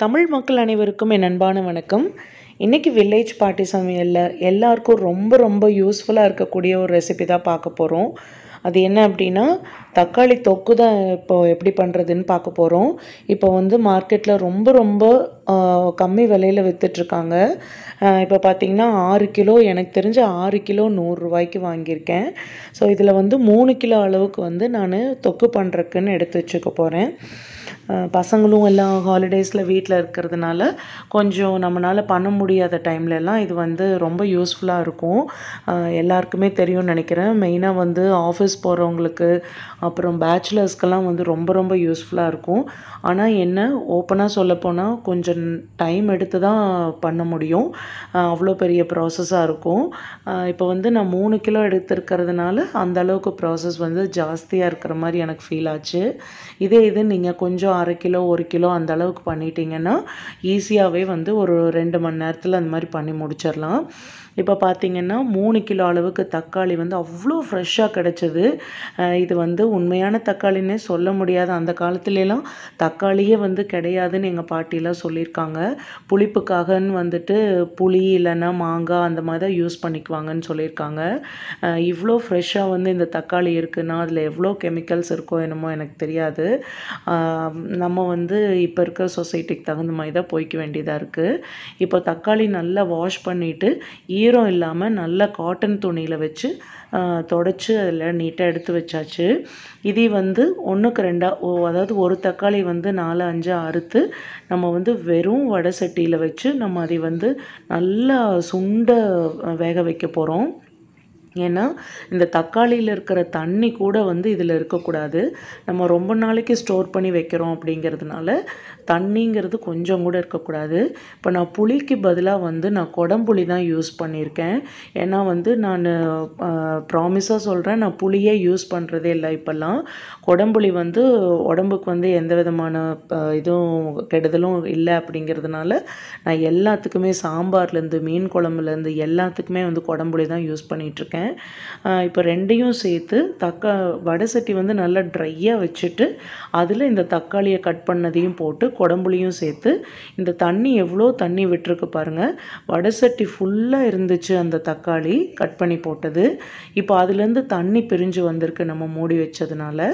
தமிழ் மக்கள் அனைவருக்கும் என் அன்பான வணக்கம். இன்றைக்கி வில்லேஜ் பார்ட்டி சமையலில் எல்லாருக்கும் ரொம்ப ரொம்ப யூஸ்ஃபுல்லாக இருக்கக்கூடிய ஒரு ரெசிபி தான் பார்க்க போகிறோம். அது என்ன அப்படின்னா, தக்காளி தொக்கு தான் இப்போது எப்படி பண்ணுறதுன்னு பார்க்க போகிறோம். இப்போ வந்து மார்க்கெட்டில் ரொம்ப ரொம்ப கம்மி விலையில் விற்றுட்ருக்காங்க. இப்போ பார்த்திங்கன்னா 6 கிலோ, எனக்கு தெரிஞ்ச 6 கிலோ 100 ரூபாய்க்கு வாங்கியிருக்கேன். ஸோ இதில் வந்து 3 கிலோ அளவுக்கு வந்து நான் தொக்கு பண்ணுறதுக்குன்னு எடுத்து வச்சுக்க போகிறேன். பசங்களும் எல்லாம் ஹாலிடேஸில் வீட்டில் இருக்கிறதுனால கொஞ்சம் நம்மளால் பண்ண முடியாத டைம்லலாம் இது வந்து ரொம்ப யூஸ்ஃபுல்லாக இருக்கும். எல்லாருக்குமே தெரியும்னு நினைக்கிறேன். மெயினாக வந்து ஆஃபீஸ் போகிறவங்களுக்கு, அப்புறம் பேச்சுலர்ஸ்க்கெல்லாம் வந்து ரொம்ப ரொம்ப யூஸ்ஃபுல்லாக இருக்கும். ஆனால் என்ன, ஓப்பனாக சொல்லப்போனால் கொஞ்சம் டைம் எடுத்து தான் பண்ண முடியும். அவ்வளோ பெரிய ப்ராசஸாக இருக்கும். இப்போ வந்து நான் 3 கிலோ எடுத்துருக்கிறதுனால அந்த அளவுக்கு ப்ராசஸ் வந்து ஜாஸ்தியாக இருக்கிற மாதிரி எனக்கு ஃபீல் ஆச்சு. இதே இது நீங்கள் கொஞ்சம் 1/2 கிலோ 1 கிலோ அந்த அளவுக்கு பண்ணிட்டீங்கன்னா ஈஸியாகவே வந்து ஒரு 2 மணி நேரத்தில் அந்த மாதிரி பண்ணி முடிச்சிடலாம். இப்போ பார்த்திங்கன்னா 3 கிலோ அளவுக்கு தக்காளி வந்து அவ்வளோ ஃப்ரெஷ்ஷாக கிடச்சிது. இது வந்து உண்மையான தக்காளின்னே சொல்ல முடியாது. அந்த காலத்துலலாம் தக்காளியே வந்து கிடையாதுன்னு எங்கள் பாட்டிலாம் சொல்லியிருக்காங்க. புளிப்புக்காகன்னு வந்துட்டு புளி இல்லைன்னா மாங்காய் அந்த மாதிரி தான் யூஸ் பண்ணிக்குவாங்கன்னு சொல்லியிருக்காங்க. இவ்வளோ ஃப்ரெஷ்ஷாக வந்து இந்த தக்காளி இருக்குன்னா அதில் எவ்வளோ கெமிக்கல்ஸ் இருக்கோ என்னமோ எனக்கு தெரியாது. நம்ம வந்து இப்போ இருக்கிற சொசைட்டிக்கு தகுந்த மாதிரி தான் போய்க்க வேண்டியதாக இருக்குது. இப்போ தக்காளி நல்லா வாஷ் பண்ணிவிட்டு ஈரம் இல்லாமல் நல்லா காட்டன் துணியில் வச்சு தொடச்சி அதில் நீட்டாக எடுத்து வச்சாச்சு. இதே வந்து 1க்கு 2, அதாவது ஒரு தக்காளி வந்து 4, 5 அறுத்து நம்ம வந்து வெறும் வடை சட்டியில் வச்சு நம்ம அதை வந்து நல்லா சுண்ட வேக வைக்க போகிறோம். ஏன்னா இந்த தக்காளியில் இருக்கிற தண்ணி கூட வந்து இதில் இருக்கக்கூடாது. நம்ம ரொம்ப நாளைக்கு ஸ்டோர் பண்ணி வைக்கிறோம் அப்படிங்கிறதுனால தண்ணிங்கிறது கொஞ்சம் கூட இருக்கக்கூடாது. இப்போ நான் புளிக்கு பதிலாக வந்து நான் கொடம்புளி தான் யூஸ் பண்ணியிருக்கேன். ஏன்னா வந்து நான் ப்ராமிஸாக சொல்கிறேன், நான் புளியே யூஸ் பண்ணுறதே இல்லை இப்போல்லாம். கொடம்புளி வந்து உடம்புக்கு வந்து எந்த விதமான இதுவும் கெடுதலும் இல்லை அப்படிங்கிறதுனால நான் எல்லாத்துக்குமே சாம்பார்லேருந்து மீன் குழம்புலேருந்து எல்லாத்துக்குமே வந்து கொடம்புளி தான் யூஸ் பண்ணிகிட்ருக்கேன். இப்போ 2யும் சேர்த்து வடை சட்டி வந்து நல்லா ட்ரையாக வச்சுட்டு அதில் இந்த தக்காளியை கட் பண்ணதையும் போட்டு கொடம்புளியும் சேர்த்து இந்த தண்ணி எவ்வளோ தண்ணி விட்டுருக்கு பாருங்கள். வடை சட்டி ஃபுல்லாக இருந்துச்சு அந்த தக்காளி கட் பண்ணி போட்டது. இப்போ அதுலேருந்து தண்ணி பிரிஞ்சு வந்திருக்கு நம்ம மூடி வச்சதுனால.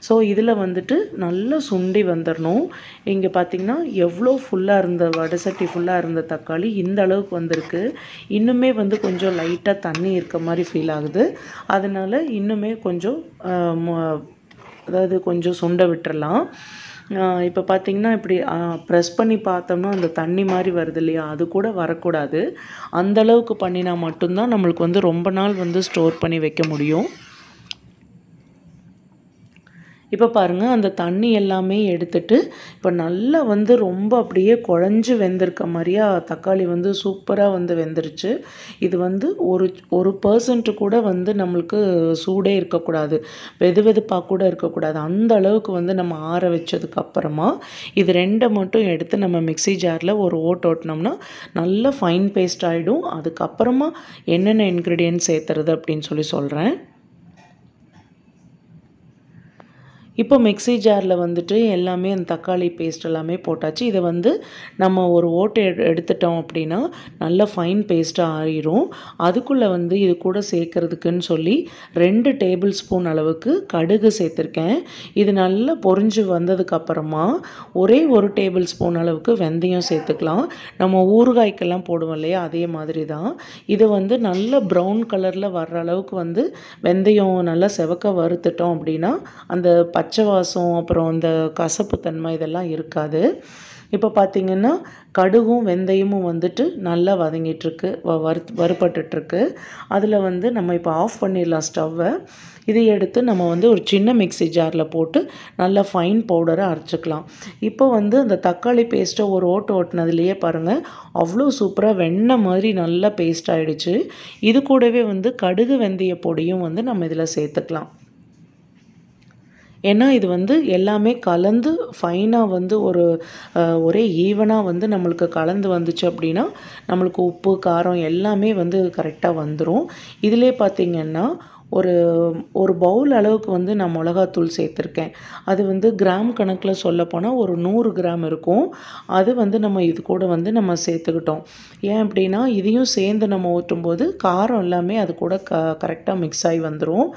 ஸோ இதில் வந்துட்டு நல்லா சுண்டி வந்துடணும். இங்கே பார்த்திங்கன்னா எவ்வளோ ஃபுல்லாக இருந்த வடை சட்டி ஃபுல்லாக இருந்த தக்காளி இந்த அளவுக்கு வந்திருக்கு. இன்னுமே வந்து கொஞ்சம் லைட்டாக தண்ணி இருக்க மாதிரி ஃபீல் ஆகுது. அதனால் இன்னுமே கொஞ்சம் அதாவது கொஞ்சம் சுண்ட விட்டுறலாம். இப்போ பார்த்திங்கன்னா இப்படி ப்ரெஸ் பண்ணி பார்த்தோம்னா அந்த தண்ணி மாதிரி வருது இல்லையா, அது கூட வரக்கூடாது. அந்தளவுக்கு பண்ணினா மட்டும்தான் நம்மளுக்கு வந்து ரொம்ப நாள் வந்து ஸ்டோர் பண்ணி வைக்க முடியும். இப்போ பாருங்கள், அந்த தண்ணி எல்லாமே எடுத்துட்டு இப்போ நல்லா வந்து ரொம்ப அப்படியே குழஞ்சி வெந்திருக்க மாதிரியா தக்காளி வந்து சூப்பராக வந்து வெந்துருச்சு. இது வந்து ஒரு பர்சன்ட்டு கூட வந்து நம்மளுக்கு சூடே இருக்கக்கூடாது, வெது வெதுப்பாக கூட இருக்கக்கூடாது. அந்த அளவுக்கு வந்து நம்ம ஆற வச்சதுக்கப்புறமா இது 2 மட்டும் எடுத்து நம்ம மிக்ஸி ஜாரில் ஒரு ஓட்டினோம்னா நல்லா ஃபைன் பேஸ்ட் ஆகிடும். அதுக்கப்புறமா என்னென்ன இன்க்ரீடியன்ட் சேர்த்துறது அப்படின்னு சொல்கிறேன். இப்போ மிக்ஸி ஜாரில் வந்துட்டு எல்லாமே அந்த தக்காளி பேஸ்ட் எல்லாமே போட்டாச்சு. இதை வந்து நம்ம ஒரு ஓட்டை எடுத்துட்டோம் அப்படின்னா நல்லா ஃபைன் பேஸ்ட்டாக ஆறிடும். அதுக்குள்ளே வந்து இது கூட சேர்க்குறதுக்குன்னு சொல்லி 2 டேபிள் ஸ்பூன் அளவுக்கு கடுகு சேர்த்துருக்கேன். இது நல்லா பொரிஞ்சு வந்ததுக்கப்புறமா ஒரே 1 டேபிள் ஸ்பூன் அளவுக்கு வெந்தயம் சேர்த்துக்கலாம். நம்ம ஊறுகாய்க்கெல்லாம் போடுவோம் இல்லையா, அதே மாதிரி தான். இதை வந்து நல்ல ப்ரௌன் கலரில் வர்ற அளவுக்கு வந்து வெந்தயம் நல்லா செவக்க வறுத்துட்டோம் அப்படின்னா அந்த பச்சை வாசம் அப்புறம் இந்த கசப்பு தன்மை இதெல்லாம் இருக்காது. இப்போ பார்த்திங்கன்னா கடுகும் வெந்தயமும் வந்துட்டு நல்லா வதங்கிட்டுருக்கு, வறுபட்டுருக்கு. அதில் வந்து நம்ம இப்போ ஆஃப் பண்ணிடலாம் ஸ்டவ்வை. இதை எடுத்து நம்ம வந்து ஒரு சின்ன மிக்ஸி ஜாரில் போட்டு நல்லா ஃபைன் பவுடரை அரைச்சிக்கலாம். இப்போ வந்து அந்த தக்காளி பேஸ்ட்டை ஒரு ஓட்டினதுலையே பாருங்கள் அவ்வளோ சூப்பராக வெண்ணெய் மாதிரி நல்லா பேஸ்ட் ஆகிடுச்சு. இது கூடவே வந்து கடுகு வெந்தய பொடியும் வந்து நம்ம இதில் சேர்த்துக்கலாம். ஏன்னா இது வந்து எல்லாமே கலந்து ஃபைனாக வந்து ஒரே ஈவனாக வந்து நம்மளுக்கு கலந்து வந்துச்சு அப்படின்னா நம்மளுக்கு உப்பு காரம் எல்லாமே வந்து கரெக்டாக வந்துடும். இதிலே பார்த்திங்கன்னா ஒரு ஒரு பவுல் அளவுக்கு வந்து நான் மிளகாத்தூள் சேர்த்துருக்கேன். அது வந்து கிராம் கணக்கில் சொல்லப்போனால் ஒரு 100 கிராம் இருக்கும். அது வந்து நம்ம இது கூட வந்து நம்ம சேர்த்துக்கிட்டோம். ஏன் அப்படின்னா இதையும் சேர்ந்து நம்ம ஊற்றும்போது காரம் எல்லாமே அது கூட கரெக்டாக மிக்ஸ் ஆகி வந்துடும்.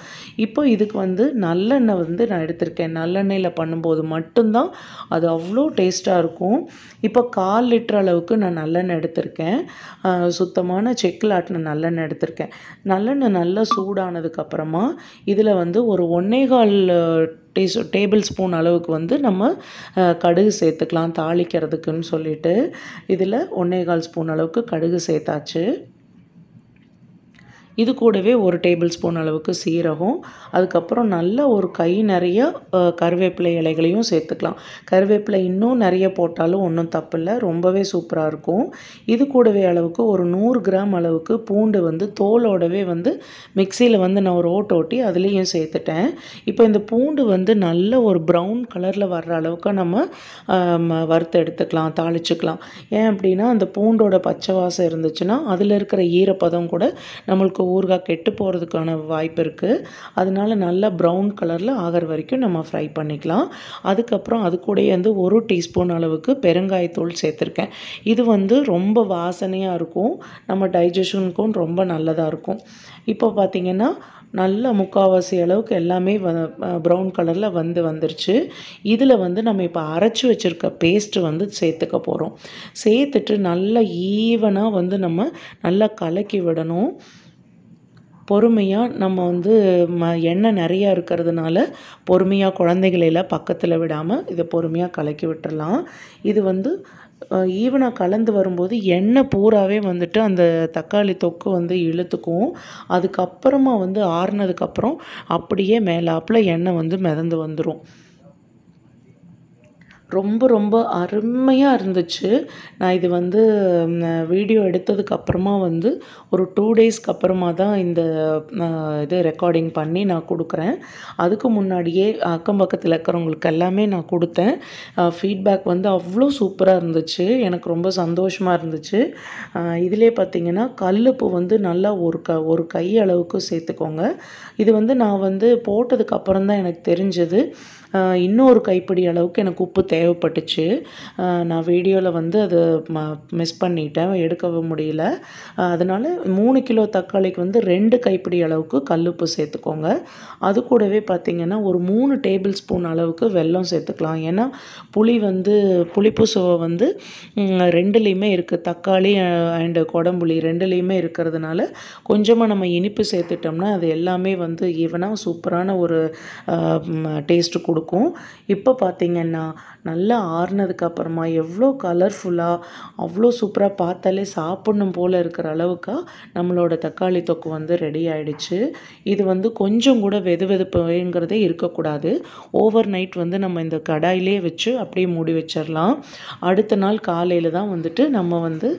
இப்போ இதுக்கு வந்து நல்லெண்ணெய் வந்து நான் எடுத்திருக்கேன். நல்லெண்ணெயில் பண்ணும்போது மட்டும்தான் அது அவ்வளோ டேஸ்ட்டாக இருக்கும். இப்போ 1/4 லிட்டர் அளவுக்கு நான் நல்லெண்ணெய் எடுத்திருக்கேன். சுத்தமான செக்கில் ஆட்டின நல்லெண்ணெய் எடுத்திருக்கேன். நல்லெண்ணெய் நல்லா சூடானதுக்கப்புறமா இதில் வந்து ஒரு 1 1/4 டேபிள் ஸ்பூன் அளவுக்கு வந்து நம்ம கடுகு சேர்த்துக்கலாம் தாளிக்கிறதுக்குன்னு சொல்லிட்டு. இதில் 1 1/4 ஸ்பூன் அளவுக்கு கடுகு சேர்த்தாச்சு. இது கூடவே 1 டேபிள் ஸ்பூன் அளவுக்கு சீரகம், அதுக்கப்புறம் நல்ல ஒரு கை நிறைய கருவேப்பிலை இலைகளையும் சேர்த்துக்கலாம். கருவேப்பிலை இன்னும் நிறைய போட்டாலும் ஒன்றும் தப்பில்லை, ரொம்பவே சூப்பராக இருக்கும். இது கூடவே அளவுக்கு ஒரு 100 கிராம் அளவுக்கு பூண்டு வந்து தோலோடவே வந்து மிக்சியில் வந்து நான் ஒரு ஓட்டி அதுலேயும் சேர்த்துட்டேன். இப்போ இந்த பூண்டு வந்து நல்ல ஒரு ப்ரௌன் கலரில் வர்ற அளவுக்கு நம்ம வறுத்து எடுத்துக்கலாம், தாளிச்சுக்கலாம். ஏன் அப்படின்னா அந்த பூண்டோட பச்சை வாசம் இருந்துச்சுன்னா அதில் இருக்கிற ஈரப்பதம் கூட நம்மளுக்கு ஊறுகாய் கெட்டு போகிறதுக்கான வாய்ப்பு இருக்குது. அதனால நல்லா ப்ரௌன் கலரில் ஆகிற வரைக்கும் நம்ம ஃப்ரை பண்ணிக்கலாம். அதுக்கப்புறம் அது கூடயே வந்து 1 டீஸ்பூன் அளவுக்கு பெருங்காயத்தூள் சேர்த்துருக்கேன். இது வந்து ரொம்ப வாசனையாக இருக்கும், நம்ம டைஜஷனுக்கும் ரொம்ப நல்லதாக இருக்கும். இப்போ பார்த்திங்கன்னா நல்லா முக்கால்வாசி அளவுக்கு எல்லாமே ப்ரௌன் கலரில் வந்துருச்சு. இதில் வந்து நம்ம இப்போ அரைச்சி வச்சுருக்க பேஸ்ட்டு வந்து சேர்த்துக்க போகிறோம். சேர்த்துட்டு நல்லா ஈவனாக வந்து நம்ம நல்லா கலக்கி விடணும். பொறுமையாக நம்ம வந்து எண்ணெய் நிறையா இருக்கிறதுனால பொறுமையாக குழந்தைகளெல்லாம் பக்கத்தில் விடாமல் இதை பொறுமையாக கலக்கி விட்டுறலாம். இது வந்து ஈவனாக கலந்து வரும்போது எண்ணெய் பூராவே வந்துட்டு அந்த தக்காளி தொக்கு வந்து இழுத்துக்கும். அதுக்கப்புறமா வந்து ஆறுனதுக்கப்புறம் அப்படியே மேலாப்பில் எண்ணெய் வந்து மிதந்து வந்துடும். ரொம்ப ரொம்ப அருமையாக இருந்துச்சு. நான் இது வந்து வீடியோ எடுத்ததுக்கப்புறமா வந்து ஒரு 2 டேஸ்க்கு அப்புறமா தான் இந்த இது ரெக்கார்டிங் பண்ணி நான் கொடுக்குறேன். அதுக்கு முன்னாடியே அக்கம் பக்கத்தில் இருக்கிறவங்களுக்கு எல்லாமே நான் கொடுத்தேன். ஃபீட்பேக் வந்து அவ்வளோ சூப்பராக இருந்துச்சு. எனக்கு ரொம்ப சந்தோஷமாக இருந்துச்சு. இதிலே பார்த்திங்கன்னா கல்லுப்பு வந்து நல்லா ஒரு கை அளவுக்கு சேர்த்துக்கோங்க. இது வந்து நான் வந்து போட்டதுக்கப்புறம் தான் எனக்கு தெரிஞ்சது. இன்னொரு கைப்பிடி அளவுக்கு எனக்கு உப்பு தேவைப்பட்டுச்சு. நான் வீடியோவில் வந்து அது மிஸ் பண்ணிட்டேன், எடுக்கவும் முடியல. அதனால் 3 கிலோ தக்காளிக்கு வந்து 2 கைப்பிடி அளவுக்கு கல்லுப்பு சேர்த்துக்கோங்க. அது கூடவே பார்த்திங்கன்னா ஒரு 3 டேபிள் ஸ்பூன் அளவுக்கு வெல்லம் சேர்த்துக்கலாம். ஏன்னா புளிப்பு சுவை வந்து 2லேயுமே இருக்குது. தக்காளி அண்டு கொடம்புளி 2லேயுமே இருக்கிறதுனால கொஞ்சமாக நம்ம இனிப்பு சேர்த்துட்டோம்னா அது எல்லாமே வந்து ஈவனாக சூப்பரான ஒரு டேஸ்ட்டு கொடுக்கும். இப்போ பார்த்திங்கன்னா நல்லா ஆறுனதுக்கப்புறமா எவ்வளோ கலர்ஃபுல்லாக அவ்வளோ சூப்பராக பார்த்தாலே சாப்பிட்ணும் போல் இருக்கிற அளவுக்கு நம்மளோட தக்காளி தொக்கு வந்து ரெடி ஆகிடுச்சு. இது வந்து கொஞ்சம் கூட வெதுவெதுப்புங்கிறதே இருக்கக்கூடாது. ஓவர் நைட் வந்து நம்ம இந்த கடாயிலே வச்சு அப்படியே மூடி வச்சிடலாம். அடுத்த நாள் காலையில் தான் வந்துட்டு நம்ம வந்து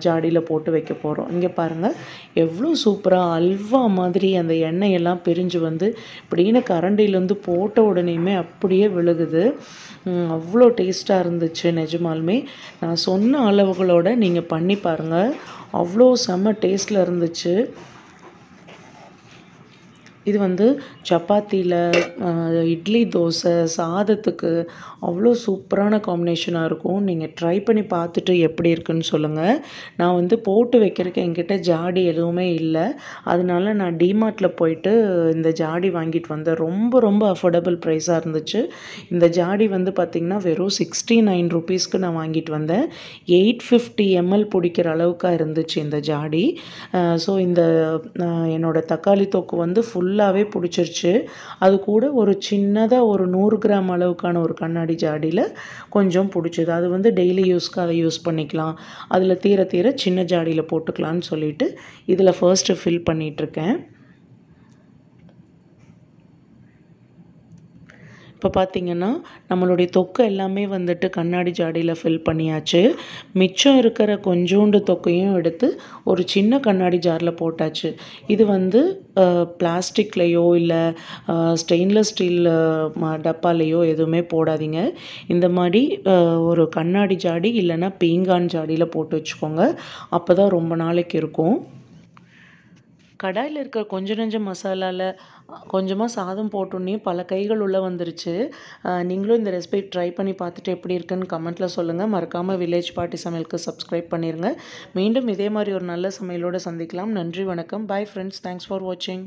ஜாடியில் போட்டு வைக்க போகிறோம். இங்கே பாருங்கள் எவ்வளோ சூப்பராக அல்வா மாதிரி அந்த எண்ணெயெல்லாம் பிரிஞ்சு வந்து இப்படின்னு கரண்டிலேருந்து போட்ட உடனேயுமே அப்படியே விழுகுது. அவ்வளோ டேஸ்ட்டாக இருந்துச்சு. நிஜமாலுமே நான் சொன்ன அளவுகளோடு நீங்கள் பண்ணி பாருங்கள், அவ்வளோ செம்ம டேஸ்ட்டில் இருந்துச்சு. இது வந்து சப்பாத்தியில், இட்லி, தோசை, சாதத்துக்கு அவ்வளோ சூப்பரான காம்பினேஷனாக இருக்கும். நீங்கள் ட்ரை பண்ணி பார்த்துட்டு எப்படி இருக்குன்னு சொல்லுங்கள். நான் வந்து போட்டு வைக்கிறதுக்கு என்கிட்ட ஜாடி எதுவுமே இல்லை. அதனால நான் டிமார்ட்டில் போயிட்டு இந்த ஜாடி வாங்கிட்டு வந்தேன். ரொம்ப ரொம்ப அஃபோர்டபுள் ப்ரைஸாக இருந்துச்சு. இந்த ஜாடி வந்து பார்த்திங்கன்னா வெறும் 69 ருபீஸ்க்கு நான் வாங்கிட்டு வந்தேன். 850 ml பிடிக்கிற அளவுக்கு இருந்துச்சு இந்த ஜாடி. ஸோ இந்த என்னோடய தக்காளி தொக்கு வந்து ஃபுல்லாகவே பிடிச்சிருச்சு. அது கூட ஒரு சின்னதாக ஒரு 100 கிராம் அளவுக்கான ஒரு கண்ணாடி ஜாடியில் கொஞ்சம் பிடிச்சிது. அது வந்து டெய்லி யூஸ்க்கு அதை யூஸ் பண்ணிக்கலாம். அதில் தீர தீர சின்ன ஜாடியில் போட்டுக்கலான்னு சொல்லிட்டு இதில் ஃபர்ஸ்ட்டு ஃபில் பண்ணிகிட்ருக்கேன். இப்போ பார்த்திங்கன்னா நம்மளுடைய தொக்கு எல்லாமே வந்துட்டு கண்ணாடி ஜாடியில் ஃபில் பண்ணியாச்சு. மிச்சம் இருக்கிற கொஞ்சோண்டு தொக்கையும் எடுத்து ஒரு சின்ன கண்ணாடி ஜாரில் போட்டாச்சு. இது வந்து பிளாஸ்டிக்லேயோ இல்லை ஸ்டெயின்லெஸ் ஸ்டீல் டப்பாலேயோ எதுவுமே போடாதீங்க. இந்த மாதிரி ஒரு கண்ணாடி ஜாடி இல்லைன்னா பீங்கான் ஜாடியில் போட்டு வச்சுக்கோங்க. அப்போ தான் ரொம்ப நாளைக்கு இருக்கும். கடாயில் இருக்கிற கொஞ்சம் நெஞ்ச மசாலாவில் கொஞ்சமாக சாதம் போட்டோன்னே பல கைகள் உள்ளே வந்துருச்சு. நீங்களும் இந்த ரெசிபி ட்ரை பண்ணி பார்த்துட்டு எப்படி இருக்குன்னு கமெண்ட்டில் சொல்லுங்கள். மறக்காமல் வில்லேஜ் பார்ட்டி சமையலுக்கு சப்ஸ்கிரைப் பண்ணிடுங்க. மீண்டும் இதே மாதிரி ஒரு நல்ல சமையலோடு சந்திக்கலாம். நன்றி, வணக்கம். Bye friends. தேங்க்ஸ் ஃபார் வாட்சிங்.